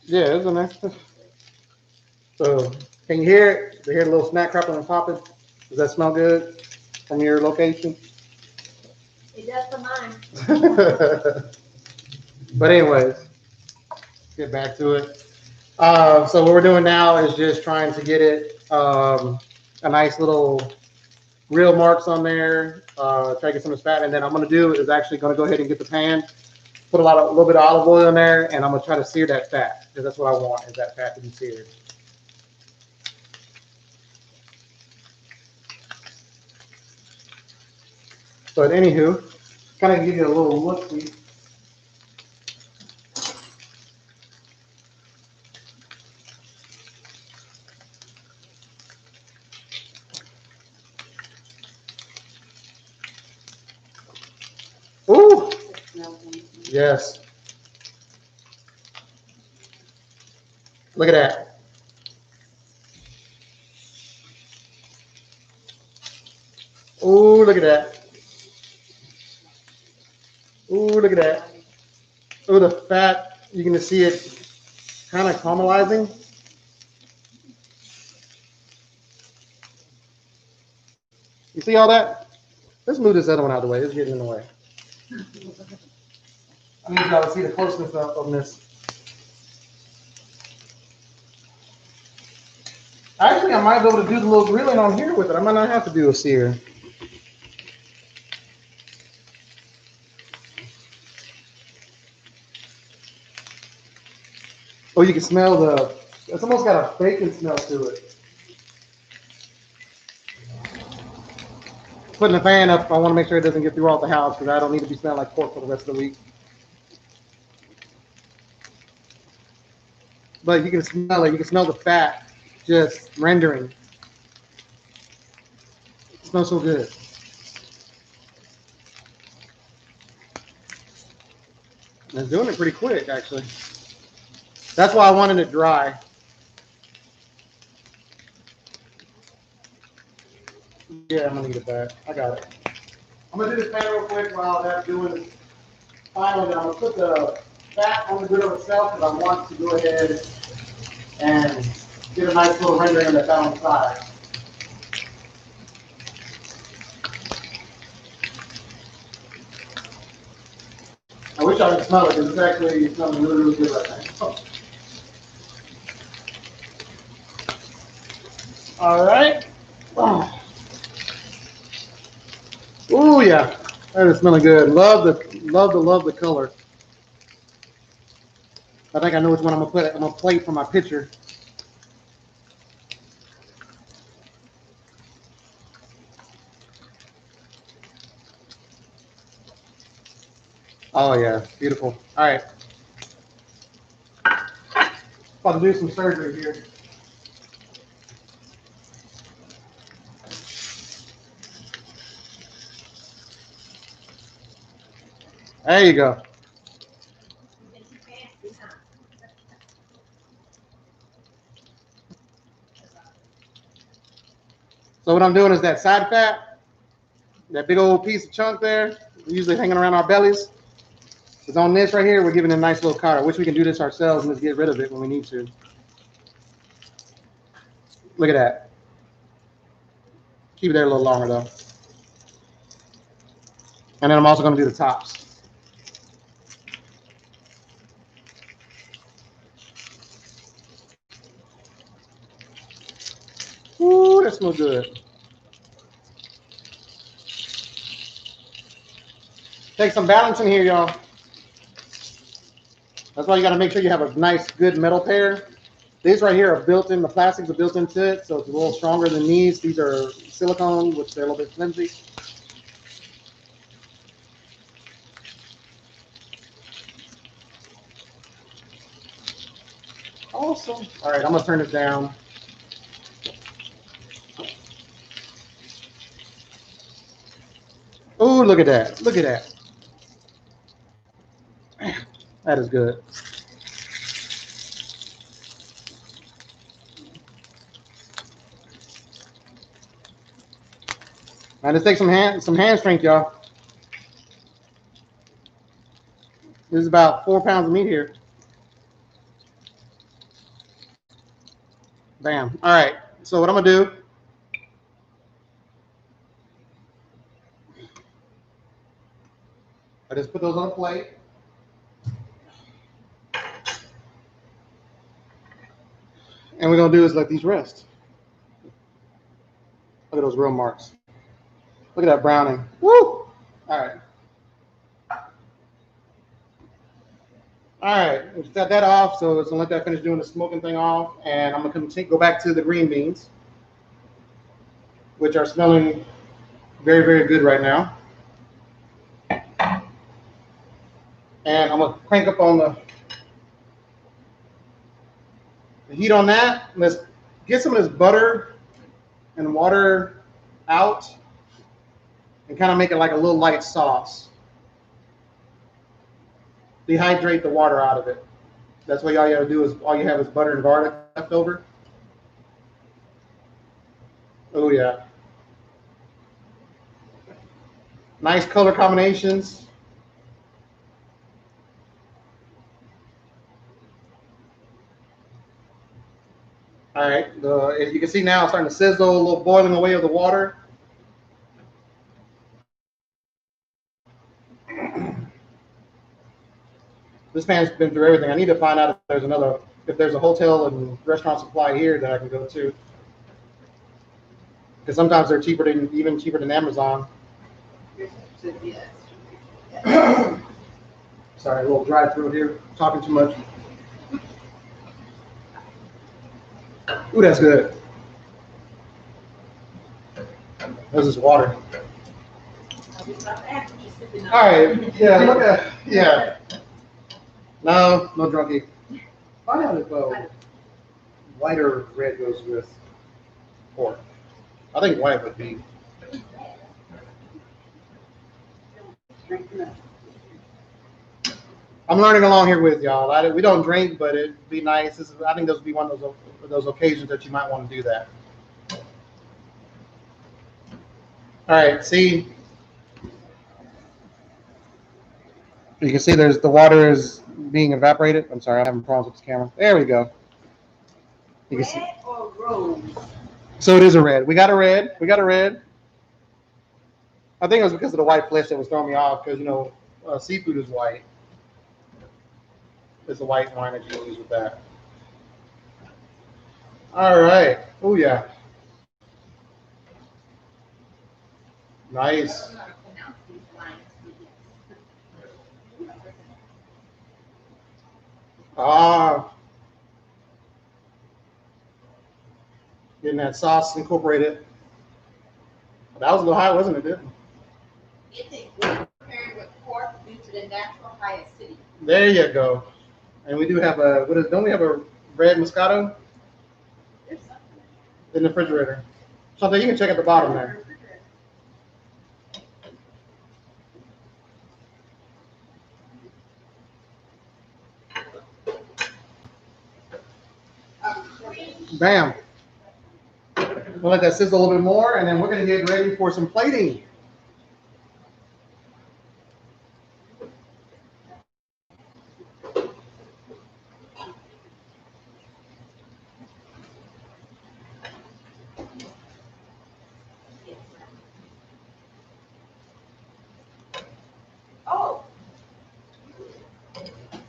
Yeah, isn't it? So, can you hear it? You hear the little snack crackling and popping? Does that smell good from your location? It does for mine. But anyways, get back to it. So what we're doing now is just trying to get it a nice little grill marks on there, try to get some of the fat, and then I'm gonna do is actually gonna go ahead and get the pan, put a little bit of olive oil in there, and I'm gonna try to sear that fat because that's what I want is that fat to be seared. But anywho, kind of give you a little look-see. Ooh, yes. Look at that. Ooh, look at that. Ooh, look at that. Ooh, the fat, you can see it kind of caramelizing. You see all that? Let's move this other one out of the way. It's getting in the way. I need y'all to see the closeness of this. Actually, I might be able to do the little grilling on here with it. I might not have to do a sear. Oh, you can smell it's almost got a bacon smell to it. Putting the fan up, I want to make sure it doesn't get throughout the house because I don't need to be smelling like pork for the rest of the week. But you can smell it. You can smell the fat just rendering. It smells so good. And it's doing it pretty quick, actually. That's why I wanted it dry. Yeah, I'm gonna need it back. I got it. I'm gonna do this pan real quick while that's doing. Finally, I'm gonna put the fat on the grill itself because I want to go ahead and get a nice little rendering of the fat on the side. I wish I could smell it because it's actually smelling really, really good right now. All right. Oh. Ooh, yeah, that is smelling good. Love the color. I think I know which one I'm gonna put. I'm gonna plate for my picture. Oh yeah, beautiful. All right, about to do some surgery here. There you go. So what I'm doing is that side fat, that big old piece of chunk there, usually hanging around our bellies. It's on this right here. We're giving it a nice little cut. I wish we can do this ourselves and just get rid of it when we need to. Look at that. Keep it there a little longer though. And then I'm also going to do the tops. Ooh, that smells good. Take some balance in here, y'all. That's why you got to make sure you have a nice, good metal pair. These right here are built in, the plastics are built into it, so it's a little stronger than these. These are silicone, which they're a little bit flimsy. Awesome. All right, I'm gonna turn it down. Oh, look at that. Look at that. That is good. Now let's take some hand strength, y'all. This is about 4 pounds of meat here. Bam. All right. So what I'm gonna do? I just put those on a plate. And we're gonna do is let these rest. Look at those grill marks. Look at that browning. Woo! All right. All right, we set that off, so let's let that finish doing the smoking thing off, and I'm gonna go back to the green beans, which are smelling very, very good right now. And I'm gonna crank up on the heat on that. Let's get some of this butter and water out and kind of make it like a little light sauce. Dehydrate the water out of it. That's what all you have to do is all you have is butter and garlic left over. Oh yeah. Nice color combinations. All right, as you can see now, it's starting to sizzle, a little boiling away of the water. This pan's been through everything. I need to find out if there's a hotel and restaurant supply here that I can go to. Because sometimes they're even cheaper than Amazon. Sorry, a little dry throat here, talking too much. Ooh, that's good. This is water. All right, yeah, look at, yeah. No drunkie. Find out if white or red goes with pork. I think white would be. I'm learning along here with y'all. We don't drink, but it'd be nice. I think this would be one of those occasions that you might want to do that. All right, see. You can see the water is being evaporated. I'm sorry, I'm having problems with this camera. There we go. You can see. Red or rose? So it is a red. We got a red. I think it was because of the white flesh that was throwing me off because, seafood is white. It's a white wine that you use with that. All right. Oh, yeah. Nice. Getting that sauce incorporated. That was a little high, wasn't it, dude? It's a good pairing with pork due to the natural high acidity. There you go. And we do have don't we have a red Moscato? In the refrigerator. Something you can check at the bottom there. Bam. We'll let that sizzle a little bit more, and then we're going to get ready for some plating. Oh.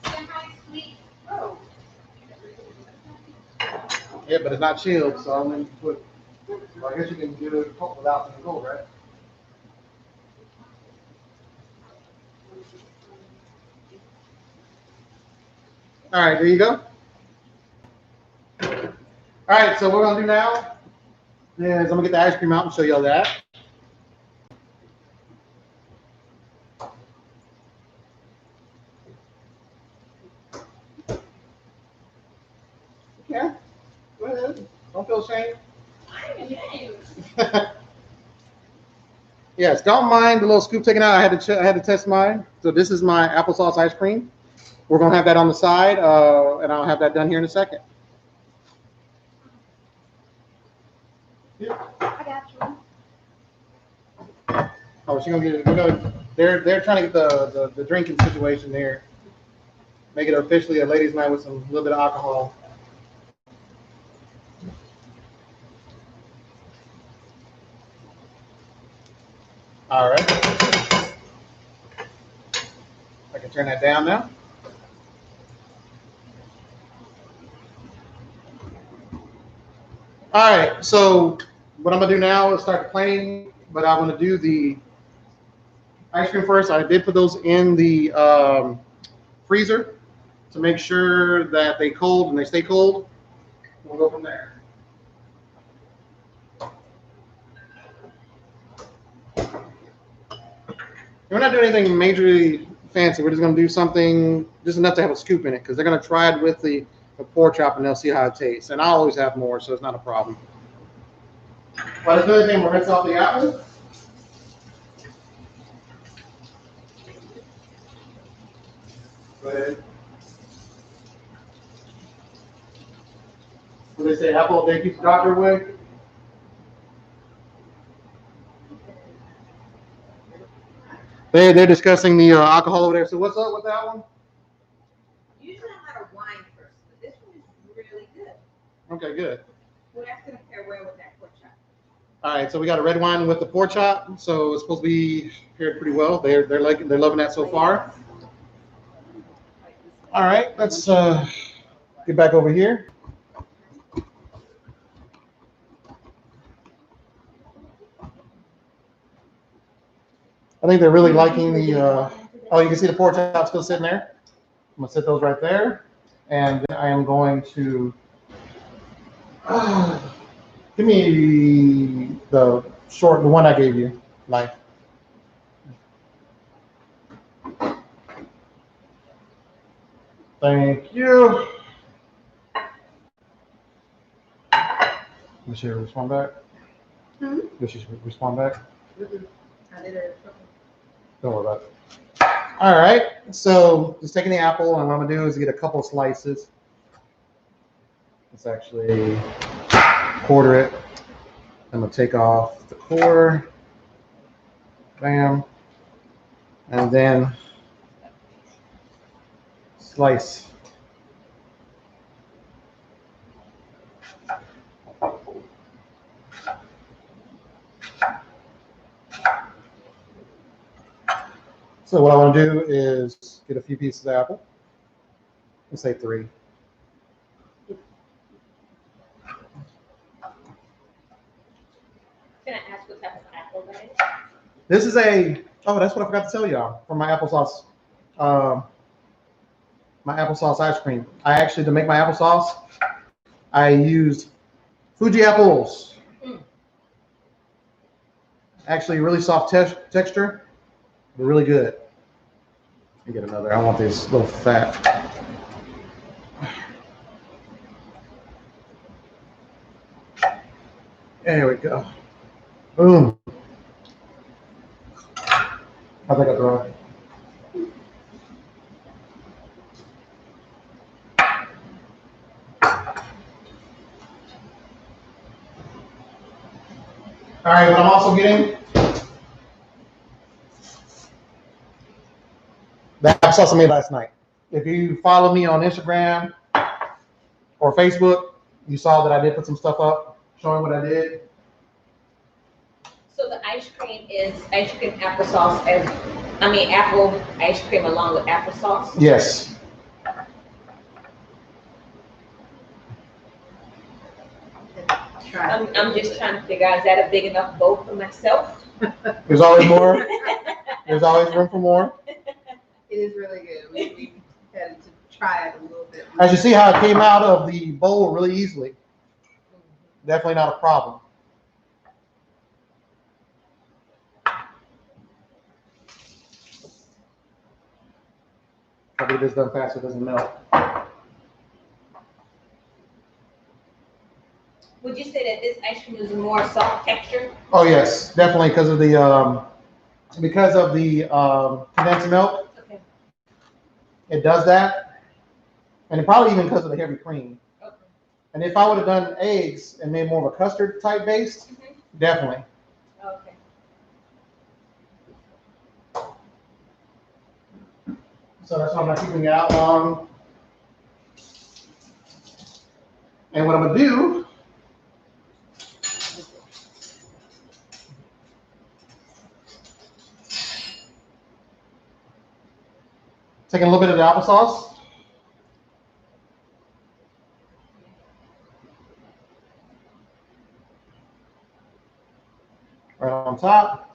Semi-sweet rose. Yeah, but it's not chilled, so I'm going to put. Well, I guess you can do it without the cold, right? All right, there you go. All right, so what we're gonna do now is I'm gonna get the ice cream out and show y'all that. Yeah, go ahead. Don't feel ashamed. Yes, don't mind the little scoop taken out. I had to test mine. So this is my applesauce ice cream. We're gonna have that on the side, and I'll have that done here in a second. I got you. Oh, she's gonna get it. They're trying to get the drinking situation there. Make it officially a ladies' night with some little bit of alcohol. All right. I can turn that down now. All right. So what I'm gonna do now is start the planing, but I want to do the ice cream first. I did put those in the freezer to make sure that they cold and they stay cold. We'll go from there. We're not doing anything majorly fancy. We're just going to do something just enough to have a scoop in it because they're going to try it with the pork chop and they'll see how it tastes. And I always have more, so it's not a problem. But it's good thing we'll rinse off the apple. Go ahead. What do they say? Apple a day keeps the doctor away. They're discussing the alcohol over there. So what's up with that one? Usually I'm out of wine first, but this one is really good. Okay, good. Well, that's gonna pair well with that pork chop. All right, so we got a red wine with the pork chop, so it's supposed to be paired pretty well. They're loving that so far. All right, let's get back over here. I think they're really liking the. Oh, you can see the pork chop still sitting there. I'm gonna set those right there, and then I am going to. Give me the one I gave you, knife. Thank you. Did she respond back? Hmm? Did she respond back? I did it. Don't worry about it. All right, so just taking the apple, and what I'm gonna do is get a couple slices. Let's actually quarter it. I'm gonna take off the core. Bam. And then slice. So what I want to do is get a few pieces of apple. Let's say 3. Can I ask what type of apple that is? This is that's what I forgot to tell y'all from my applesauce. My applesauce ice cream. To make my applesauce, I used Fuji apples. Actually, really soft texture, but really good. Let me get another. I want this little fat. There we go. Boom. I think I throw it. All right, what I'm also getting the applesauce I made last night. If you follow me on Instagram or Facebook, you saw that I did put some stuff up showing what I did. So the ice cream is ice cream applesauce apple ice cream along with applesauce? Yes. I'm just trying to figure out, is that a big enough bowl for myself? There's always more. There's always room for more. It is really good. We had to try it a little bit. As you see how it came out of the bowl really easily. Definitely not a problem. I'll get this done fast so it doesn't melt. Would you say that this ice cream is more soft texture? Oh yes, definitely because of the condensed milk. Okay. It does that, and probably even because of the heavy cream. Okay. And if I would have done eggs and made more of a custard type base, definitely. Okay. So that's why I'm not keeping it out long. And what I'm gonna do, taking a little bit of the applesauce. Right on top.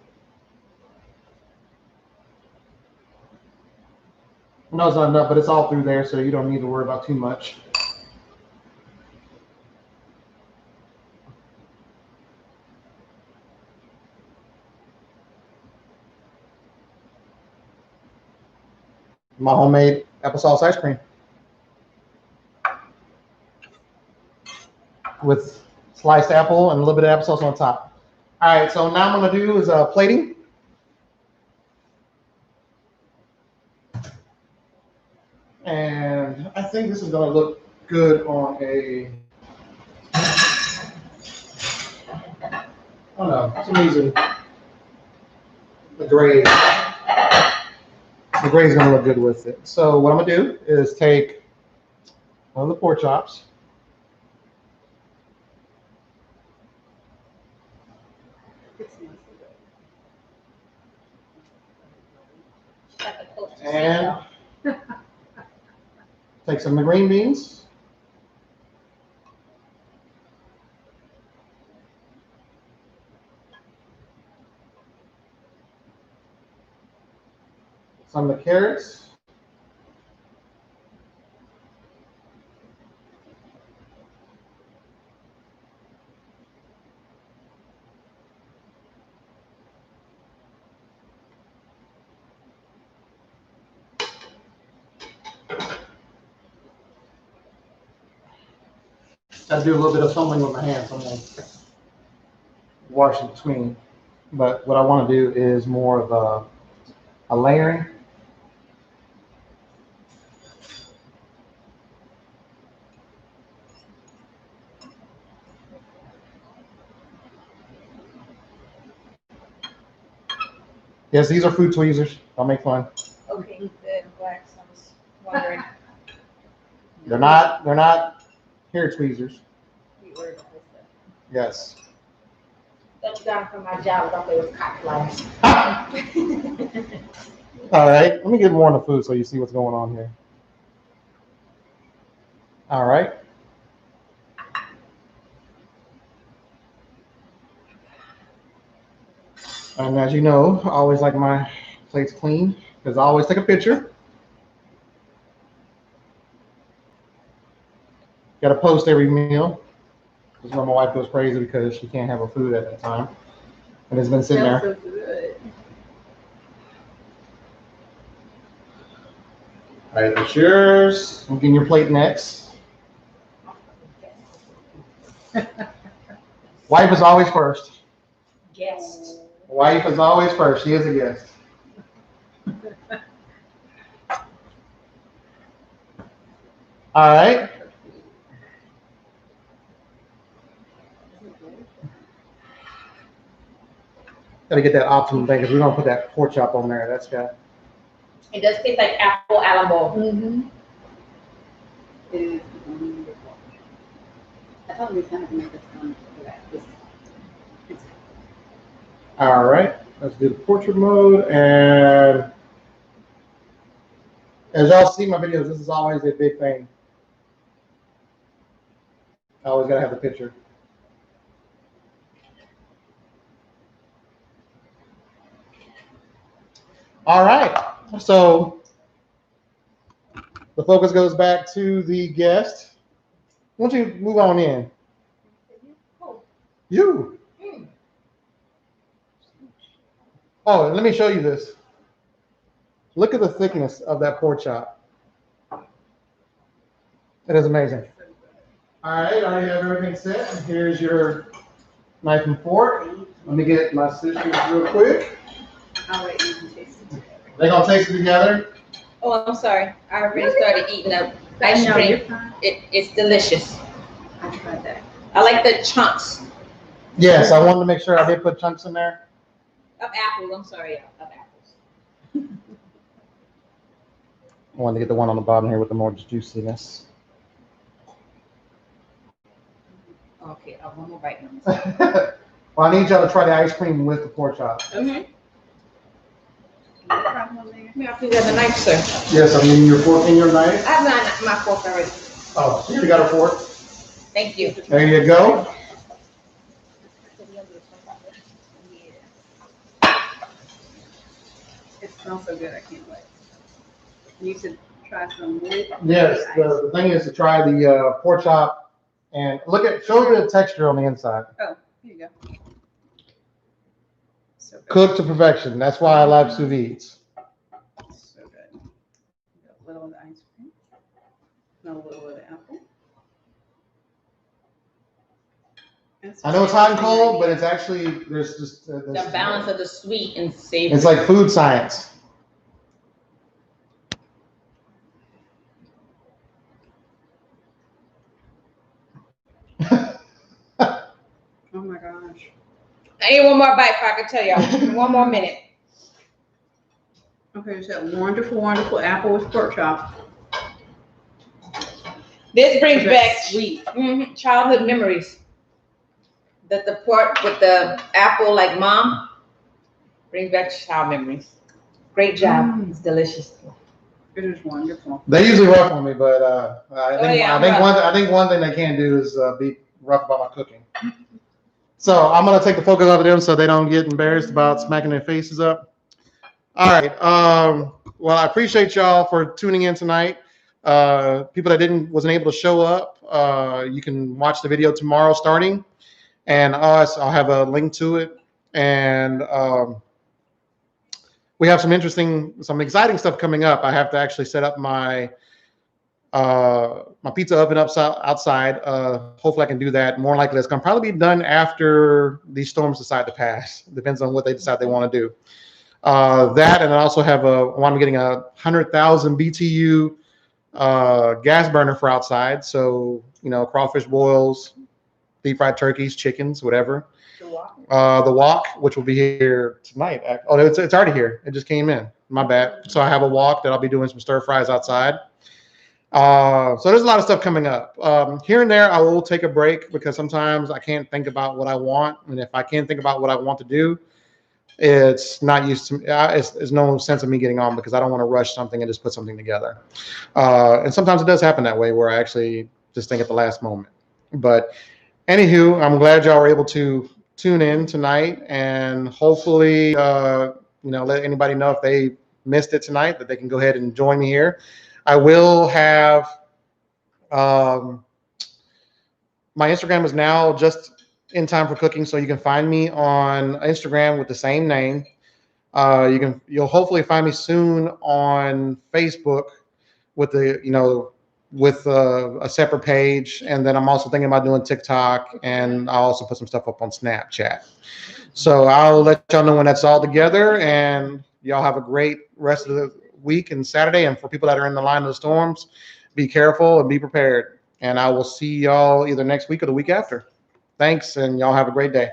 I know it's not enough, but it's all through there, so you don't need to worry about too much. My homemade applesauce ice cream with sliced apple and a little bit of applesauce on top. All right, so now I'm gonna do is plating. And I think this is gonna look good on a, I don't know, for some reason, the gray is gonna look good with it. So what I'm gonna do is take one of the pork chops. And take some of the green beans. Some of the carrots. I do a little bit of fumbling with my hands. I'm going to wash in between. But what I want to do is more of a layering. Yes, these are food tweezers. I'll make fun. Okay, good. I'm glad. I was wondering. They're not hair tweezers. Yes. Thought you got them from my job. I thought they was cotton flies. All right, let me get more on the food so you see what's going on here. All right. And as you know, I always like my plates clean because I always take a picture. Got to post every meal. This is where my wife goes crazy because she can't have her food at that time. And it's been sitting there. So good. All right, that's yours. I'm getting your plate next. Wife is always first. Guest. Wife is always first. She is a guest. All right. Got to get that optimum thing because we're gonna put that pork chop on there. That's got. It does taste like apple alamo. Mm-hmm. It is wonderful. I thought we was gonna make this one for that. All right. Let's do the portrait mode. And as y'all see my videos, this is always a big thing. I always gotta have the picture. All right. So The focus goes back to the guest. Why don't you move on in? You. Oh, let me show you this. Look at the thickness of that pork chop. It is amazing. All right, I already have everything set. Here's your knife and fork. Let me get my scissors real quick. I'll let you taste it. They're gonna taste it together. Oh, I'm sorry. I already started eating up ice No, cream. you're fine. It's delicious. I tried that. I like the chunks Yes, I wanted to make sure I did put chunks in there. of apples. I'm sorry, of apples. I wanted to get the one on the bottom here with the more juiciness. Okay, one more bite. Well, I need y'all to try the ice cream with the pork chop. Mm-hmm. No problem there. You have to have a knife, sir. Yes, I'm using your fork and your knife. I have my fork already. Oh, you got a fork. Thank you. There you go. It smells so good, I can't wait. You should try some with. Yes, the thing is to try the pork chop and show you the texture on the inside. Oh, here you go. So good. Cooked to perfection. That's why I like sous vides. So good. A little of the ice cream. And a little of the apple. I know it's hot and cold, but it's actually, there's just The balance of the sweet and savory. it's like food science. Oh my gosh. I need one more bite if I can tell y'all. One more minute. Okay, so that wonderful, wonderful apple with pork chop. This brings Is that back sweet. childhood memories. That the pork with the apple, like mom, brings back child memories. Great job. It's delicious. It is wonderful. They usually rough on me, but I think yeah, I think one thing they can't do is be rough about my cooking. So I'm gonna take the focus off of them so they don't get embarrassed about smacking their faces up. All right. Well, I appreciate y'all for tuning in tonight. People that wasn't able to show up, you can watch the video tomorrow starting, and I'll have a link to it. And we have some exciting stuff coming up. I have to actually set up my pizza oven outside. Hopefully I can do that. More likely it's gonna probably be done after these storms decide to pass. Depends on what they decide they want to do. That, and I also have I'm getting a 100,000 BTU gas burner for outside. So, crawfish boils, deep fried turkeys, chickens, whatever. The wok, which will be here tonight. Oh, it's already here. It just came in. My bad. So I have a wok that I'll be doing some stir fries outside. So there's a lot of stuff coming up. Here and there, I will take a break because sometimes I can't think about what I want. And if I can't think about what I want to do, it's not used to. It's no sense of me getting on because I don't want to rush something and just put something together. And sometimes it does happen that way where I actually just think at the last moment. But anywho, I'm glad y'all were able to tune in tonight, and hopefully, let anybody know if they missed it tonight that they can go ahead and join me here. I will have my Instagram is now just in time for cooking, so you can find me on Instagram with the same name. You'll hopefully find me soon on Facebook with a separate page, and then I'm also thinking about doing TikTok, and I'll also put some stuff up on Snapchat. So I'll let y'all know when that's all together, and y'all have a great rest of the week and Saturday. And for people that are in the line of the storms, be careful and be prepared. And I will see y'all either next week or the week after. Thanks, and y'all have a great day.